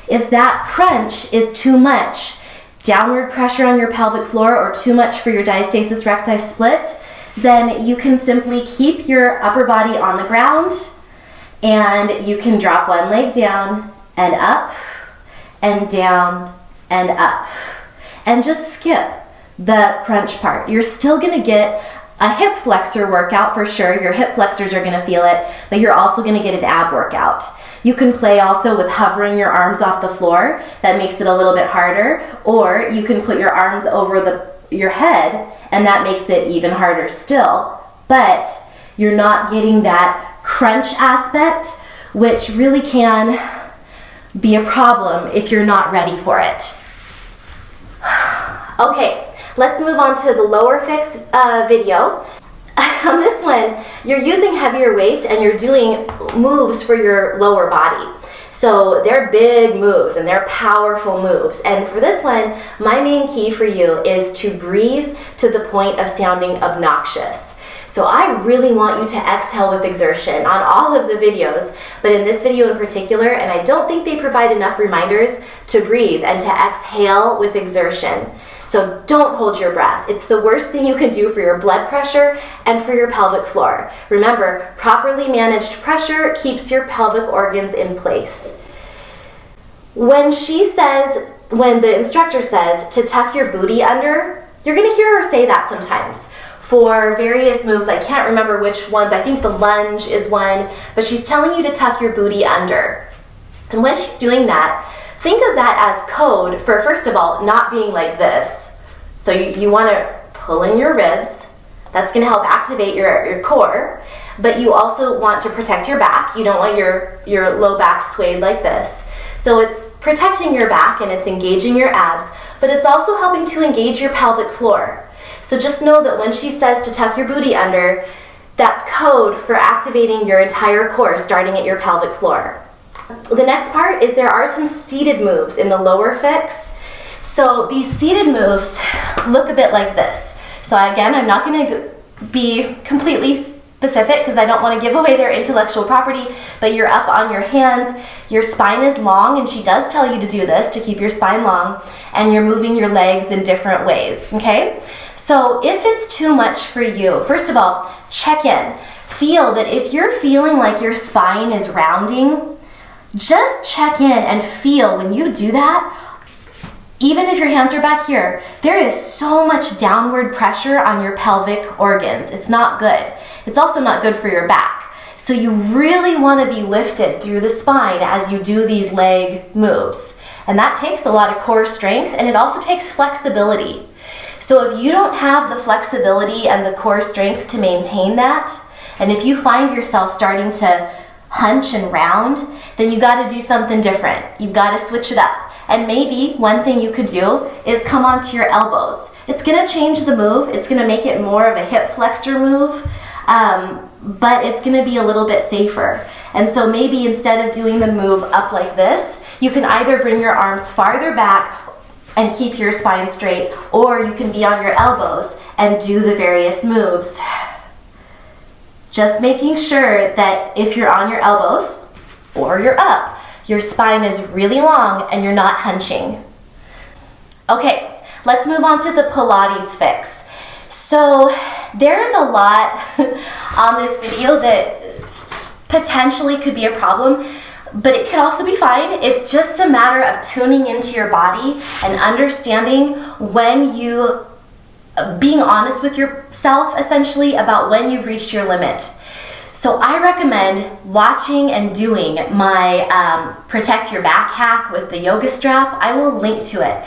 S1: If that crunch is too much, downward pressure on your pelvic floor, or too much for your diastasis recti split, then you can simply keep your upper body on the ground, and you can drop one leg down and up and down and up, and just skip the crunch part. You're still gonna get a hip flexor workout for sure. Your hip flexors are gonna feel it, but you're also gonna get an ab workout. You can play also with hovering your arms off the floor. That makes it a little bit harder. Or you can put your arms over your head, and that makes it even harder still. But you're not getting that crunch aspect, which really can be a problem if you're not ready for it. Okay, let's move on to the lower fix video. On this one, you're using heavier weights and you're doing moves for your lower body. So they're big moves and they're powerful moves. And for this one, my main key for you is to breathe to the point of sounding obnoxious. So I really want you to exhale with exertion on all of the videos, but in this video in particular, and I don't think they provide enough reminders to breathe and to exhale with exertion. So don't hold your breath. It's the worst thing you can do for your blood pressure and for your pelvic floor. Remember, properly managed pressure keeps your pelvic organs in place. When the instructor says to tuck your booty under, you're gonna hear her say that sometimes for various moves. I can't remember which ones. I think the lunge is one, but she's telling you to tuck your booty under. And when she's doing that, think of that as code for, first of all, not being like this. So you want to pull in your ribs. That's going to help activate your core. But you also want to protect your back. You don't want your low back swayed like this. So it's protecting your back and it's engaging your abs, but it's also helping to engage your pelvic floor. So just know that when she says to tuck your booty under, that's code for activating your entire core, starting at your pelvic floor. The next part is there are some seated moves in the lower fix. So these seated moves look a bit like this. So again, I'm not going to be completely specific because I don't want to give away their intellectual property, but you're up on your hands, your spine is long, and she does tell you to do this to keep your spine long, and you're moving your legs in different ways, okay? So if it's too much for you, first of all, check in. Feel that if you're feeling like your spine is rounding, just check in and feel when you do that, even if your hands are back here, there is so much downward pressure on your pelvic organs. It's not good. It's also not good for your back. So you really want to be lifted through the spine as you do these leg moves. And that takes a lot of core strength, and it also takes flexibility. So if you don't have the flexibility and the core strength to maintain that, and if you find yourself starting to hunch and round, then you got to do something different. You've got to switch it up. And maybe one thing you could do is come onto your elbows. It's going to change the move. It's going to make it more of a hip flexor move, but it's going to be a little bit safer. And so maybe instead of doing the move up like this, you can either bring your arms farther back and keep your spine straight, or you can be on your elbows and do the various moves. Just making sure that if you're on your elbows or you're up, your spine is really long and you're not hunching. Okay, let's move on to the Pilates fix. So there's a lot on this video that potentially could be a problem, but it could also be fine. It's just a matter of tuning into your body and understanding when being honest with yourself essentially about when you've reached your limit. So I recommend watching and doing my Protect Your Back hack with the yoga strap. I will link to it.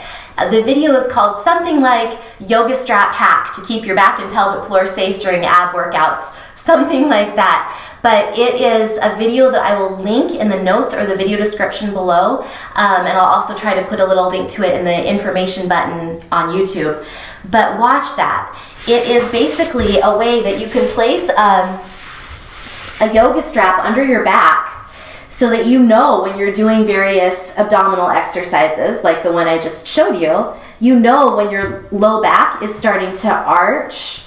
S1: The video is called something like Yoga Strap Hack to keep your back and pelvic floor safe during ab workouts, something like that. But it is a video that I will link in the notes or the video description below, and I'll also try to put a little link to it in the information button on YouTube. but watch that. It is basically a way that you can place a yoga strap under your back so that you know when you're doing various abdominal exercises, like the one I just showed you, you know when your low back is starting to arch.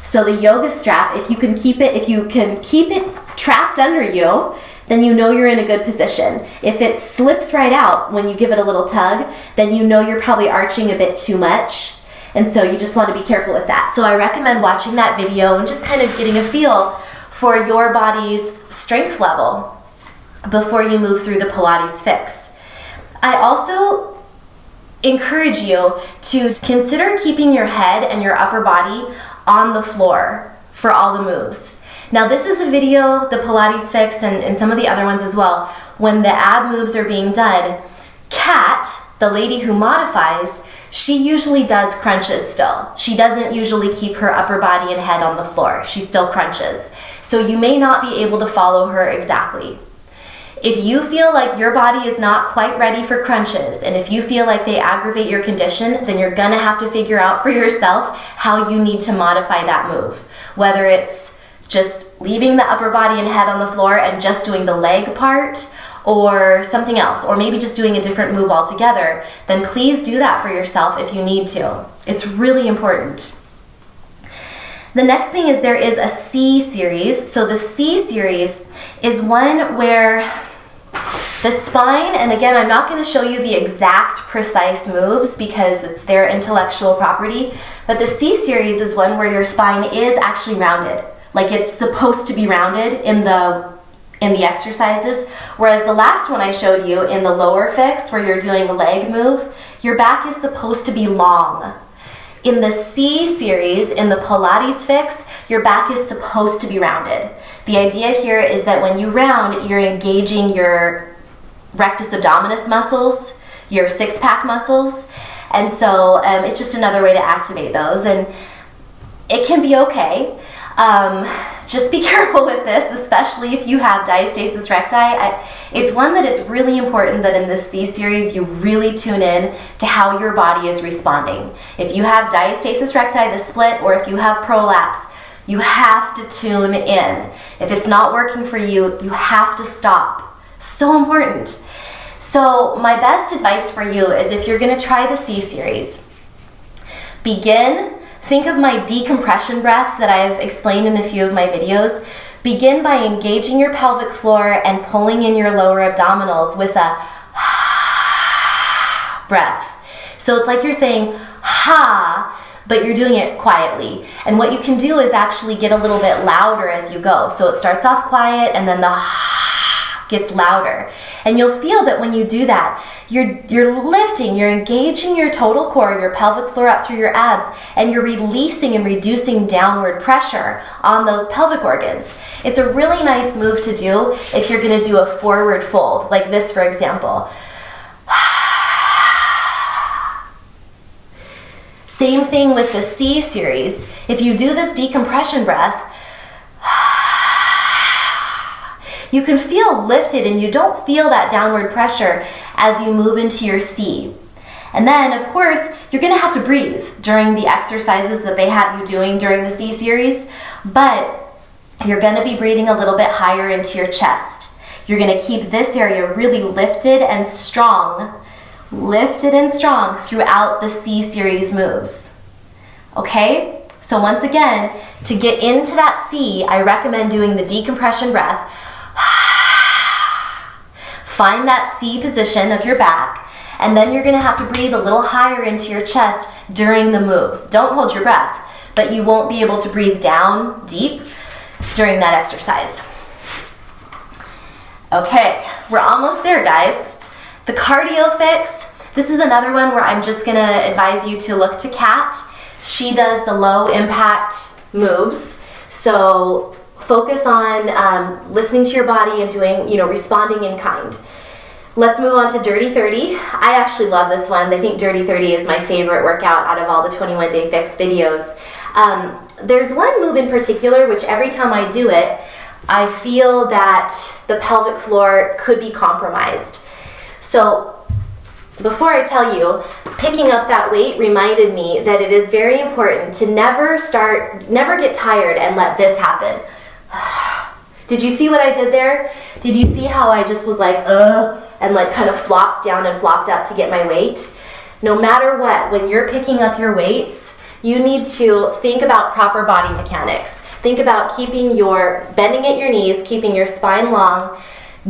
S1: So the yoga strap, if you can keep it trapped under you, then you know you're in a good position. If it slips right out when you give it a little tug, then you know you're probably arching a bit too much. And so you just want to be careful with that. So I recommend watching that video and just kind of getting a feel for your body's strength level before you move through the Pilates fix. I also encourage you to consider keeping your head and your upper body on the floor for all the moves. Now this is a video, the Pilates fix and some of the other ones as well, when the ab moves are being done. Kat, the lady who modifies, she usually does crunches still. She doesn't usually keep her upper body and head on the floor. She still crunches. So you may not be able to follow her exactly. If you feel like your body is not quite ready for crunches, and if you feel like they aggravate your condition, then you're gonna have to figure out for yourself how you need to modify that move. Whether it's just leaving the upper body and head on the floor and just doing the leg part, or something else, or maybe just doing a different move altogether, then please do that for yourself if you need to. It's really important. The next thing is there is a C series. So the C series is one where the spine, and again, I'm not going to show you the exact precise moves because it's their intellectual property, but the C series is one where your spine is actually rounded. Like it's supposed to be rounded in the exercises, whereas the last one I showed you in the lower fix where you're doing a leg move, your back is supposed to be long. In the C series, in the Pilates fix, your back is supposed to be rounded. The idea here is that when you round, you're engaging your rectus abdominis muscles, your six-pack muscles, and so it's just another way to activate those, and it can be okay. Just be careful with this, especially if you have diastasis recti. It's one that it's really important that in this C series you really tune in to how your body is responding. If you have diastasis recti, the split, or if you have prolapse, you have to tune in. If it's not working for you, you have to stop. So important. So my best advice for you is if you're going to try the C series, think of my decompression breath that I've explained in a few of my videos. Begin by engaging your pelvic floor and pulling in your lower abdominals with a breath. So it's like you're saying ha, but you're doing it quietly. And what you can do is actually get a little bit louder as you go. So it starts off quiet and then the gets louder. And you'll feel that when you do that, you're lifting, you're engaging your total core, your pelvic floor up through your abs, and you're releasing and reducing downward pressure on those pelvic organs. It's a really nice move to do if you're going to do a forward fold, like this, for example. Same thing with the C series. If you do this decompression breath, you can feel lifted and you don't feel that downward pressure as you move into your C. And then, of course, you're going to have to breathe during the exercises that they have you doing during the C series, but you're going to be breathing a little bit higher into your chest. You're going to keep this area really lifted and strong throughout the C series moves. Okay? So once again, to get into that C, I recommend doing the decompression breath. Find that C position of your back, and then you're going to have to breathe a little higher into your chest during the moves. Don't hold your breath, but you won't be able to breathe down deep during that exercise. Okay, we're almost there, guys. The cardio fix, this is another one where I'm just going to advise you to look to Kat. She does the low impact moves, so focus on listening to your body and doing, responding in kind. Let's move on to Dirty 30. I actually love this one. I think Dirty 30 is my favorite workout out of all the 21 Day Fix videos. There's one move in particular which every time I do it, I feel that the pelvic floor could be compromised. So before I tell you, picking up that weight reminded me that it is very important to never get tired and let this happen. Did you see what I did there? Did you see how I just was like, and like kind of flopped down and flopped up to get my weight? No matter what, when you're picking up your weights, you need to think about proper body mechanics. Think about bending at your knees, keeping your spine long,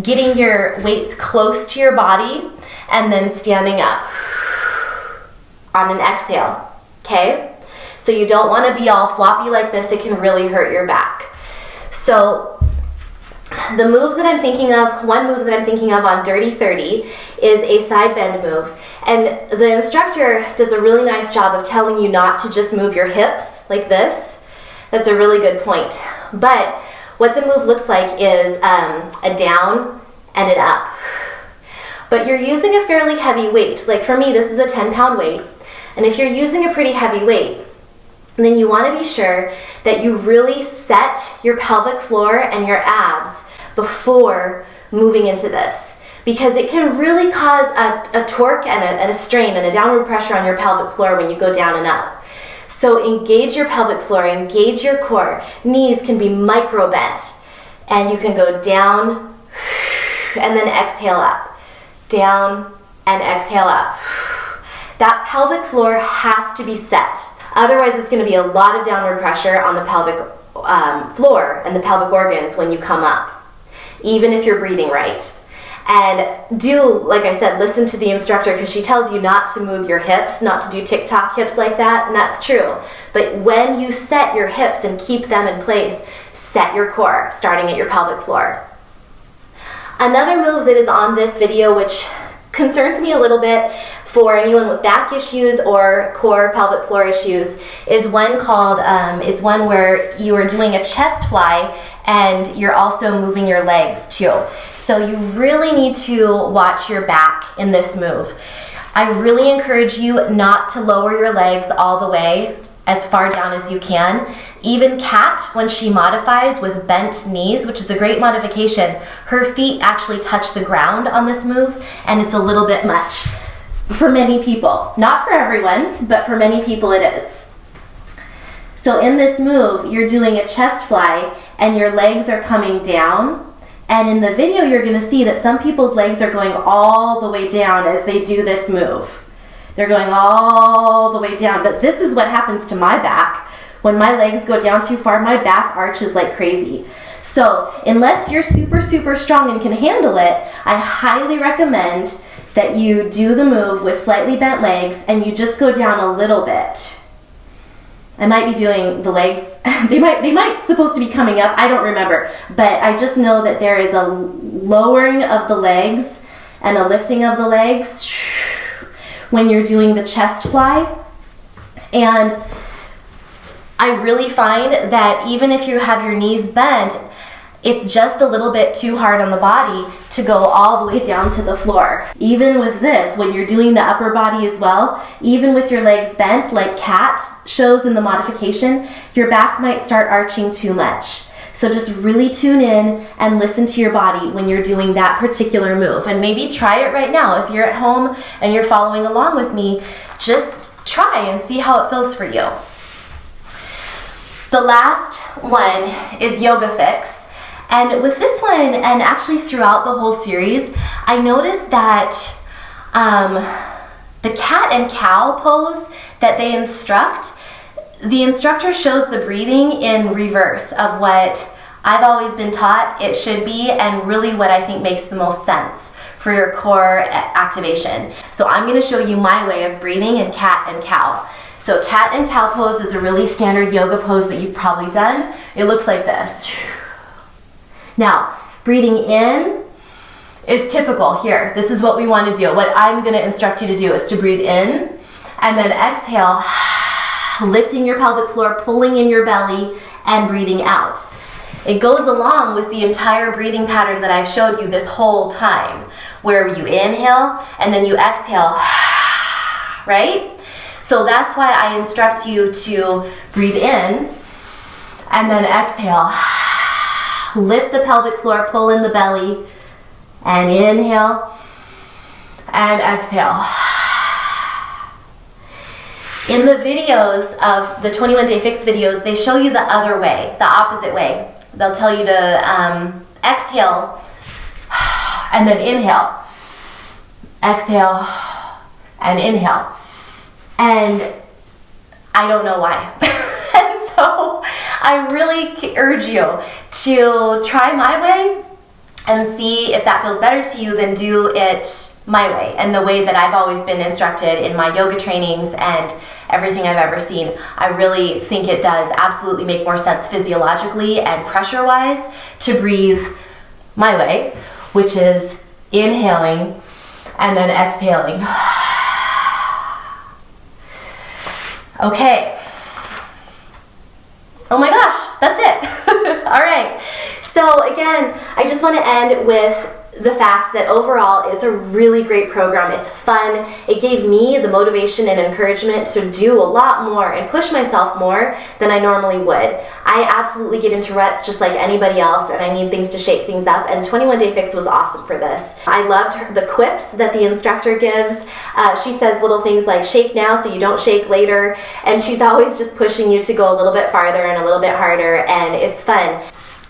S1: getting your weights close to your body, and then standing up on an exhale, okay? So you don't want to be all floppy like this. It can really hurt your back. So the move that I'm thinking of, one move that I'm thinking of on Dirty 30 is a side bend move. And the instructor does a really nice job of telling you not to just move your hips like this. That's a really good point. But what the move looks like is a down and an up. But you're using a fairly heavy weight. Like for me, this is a 10-pound weight. And if you're using a pretty heavy weight, then you want to be sure that you really set your pelvic floor and your abs before moving into this. Because it can really cause a torque and a strain and a downward pressure on your pelvic floor when you go down and up. So engage your pelvic floor, engage your core. Knees can be micro bent. And you can go down and then exhale up. Down and exhale up. That pelvic floor has to be set. Otherwise, it's going to be a lot of downward pressure on the pelvic floor and the pelvic organs when you come up, even if you're breathing right. And do, like I said, listen to the instructor because she tells you not to move your hips, not to do TikTok hips like that, and that's true. But when you set your hips and keep them in place, set your core, starting at your pelvic floor. Another move that is on this video, which concerns me a little bit for anyone with back issues or core pelvic floor issues, is one called, it's one where you are doing a chest fly and you're also moving your legs too. So you really need to watch your back in this move. I really encourage you not to lower your legs all the way as far down as you can. Even Kat, when she modifies with bent knees, which is a great modification, her feet actually touch the ground on this move, and it's a little bit much for many people. Not for everyone, but for many people it is. So in this move, you're doing a chest fly and your legs are coming down. And in the video, you're gonna see that some people's legs are going all the way down as they do this move. They're going all the way down, but this is what happens to my back. When my legs go down too far, my back arches like crazy. So unless you're super, super strong and can handle it, I highly recommend that you do the move with slightly bent legs and you just go down a little bit. I might be doing the legs, they might supposed to be coming up, I don't remember, but I just know that there is a lowering of the legs and a lifting of the legs when you're doing the chest fly. And I really find that even if you have your knees bent, it's just a little bit too hard on the body to go all the way down to the floor. Even with this, when you're doing the upper body as well, even with your legs bent, like Kat shows in the modification, your back might start arching too much. So just really tune in and listen to your body when you're doing that particular move. And maybe try it right now. If you're at home and you're following along with me, just try and see how it feels for you. The last one is Yoga Fix. And with this one, and actually throughout the whole series, I noticed that the cat and cow pose that they instruct, the instructor shows the breathing in reverse of what I've always been taught it should be, and really what I think makes the most sense for your core activation. So I'm going to show you my way of breathing in cat and cow. So cat and cow pose is a really standard yoga pose that you've probably done. It looks like this. Now, breathing in is typical here. This is what we want to do. What I'm going to instruct you to do is to breathe in and then exhale, lifting your pelvic floor, pulling in your belly, and breathing out. It goes along with the entire breathing pattern that I've showed you this whole time, where you inhale and then you exhale, right? So that's why I instruct you to breathe in and then exhale. Lift the pelvic floor, pull in the belly, and inhale. and exhale. In the videos of the 21 Day Fix videos, they show you the other way, the opposite way. They'll tell you to exhale and then inhale. Exhale and inhale. And I don't know why. And so I really urge you to try my way and see if that feels better to you, then do it my way and the way that I've always been instructed in my yoga trainings and everything I've ever seen. I really think it does absolutely make more sense physiologically and pressure-wise to breathe my way, which is inhaling and then exhaling. Okay. Oh my gosh, that's it. All right. So again, I just want to end with the fact that overall it's a really great program. It's fun. It gave me the motivation and encouragement to do a lot more and push myself more than I normally would. I absolutely get into ruts just like anybody else, and I need things to shake things up, and 21 Day Fix was awesome for this. I loved the quips that the instructor gives. She says little things like shake now so you don't shake later, and she's always just pushing you to go a little bit farther and a little bit harder, and it's fun.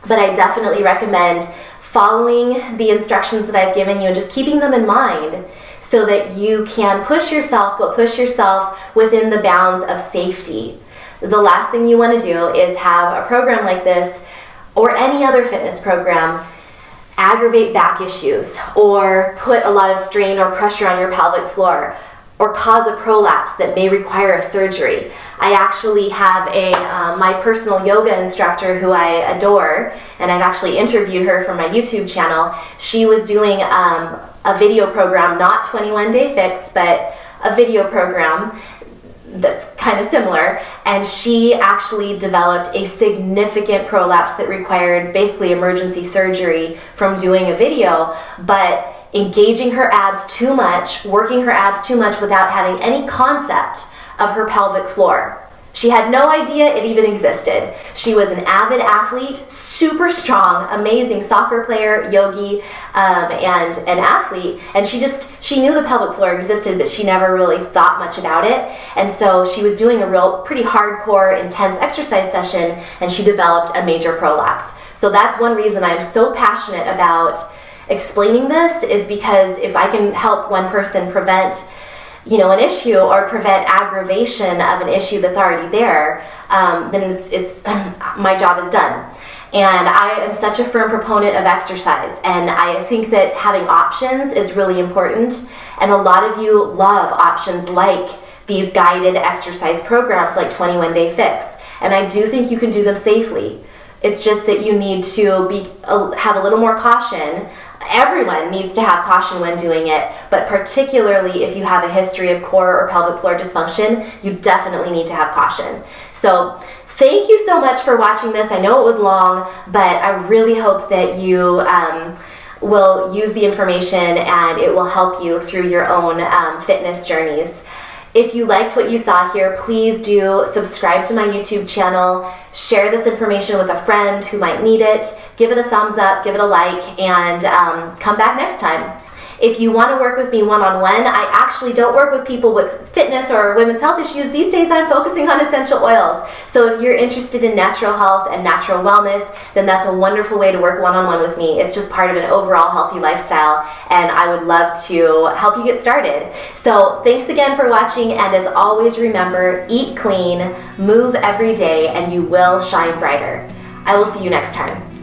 S1: But I definitely recommend following the instructions that I've given you and just keeping them in mind so that you can push yourself, but push yourself within the bounds of safety. The last thing you want to do is have a program like this or any other fitness program aggravate back issues or put a lot of strain or pressure on your pelvic floor or cause a prolapse that may require a surgery. I actually have my personal yoga instructor who I adore, and I've actually interviewed her for my YouTube channel. She was doing a video program, not 21 Day Fix, but a video program that's kind of similar, and she actually developed a significant prolapse that required basically emergency surgery from doing a video, but engaging her abs too much, working her abs too much without having any concept of her pelvic floor. She had no idea it even existed. She was an avid athlete, super strong, amazing soccer player, yogi, and an athlete. And she knew the pelvic floor existed, but she never really thought much about it. And so she was doing a pretty hardcore, intense exercise session, and she developed a major prolapse. So that's one reason I'm so passionate about explaining this, is because if I can help one person prevent an issue or prevent aggravation of an issue that's already there, then it's my job is done. And I am such a firm proponent of exercise, and I think that having options is really important, and a lot of you love options like these guided exercise programs like 21 Day Fix, and I do think you can do them safely. It's just that you need to have a little more caution. Everyone needs to have caution when doing it, but particularly if you have a history of core or pelvic floor dysfunction, you definitely need to have caution. So thank you so much for watching this. I know it was long, but I really hope that you will use the information and it will help you through your own fitness journeys. If you liked what you saw here, please do subscribe to my YouTube channel, share this information with a friend who might need it, give it a thumbs up, give it a like, and come back next time. If you want to work with me one-on-one, I actually don't work with people with fitness or women's health issues. These days I'm focusing on essential oils. So if you're interested in natural health and natural wellness, then that's a wonderful way to work one-on-one with me. It's just part of an overall healthy lifestyle, and I would love to help you get started. So thanks again for watching, and as always, remember, eat clean, move every day, and you will shine brighter. I will see you next time.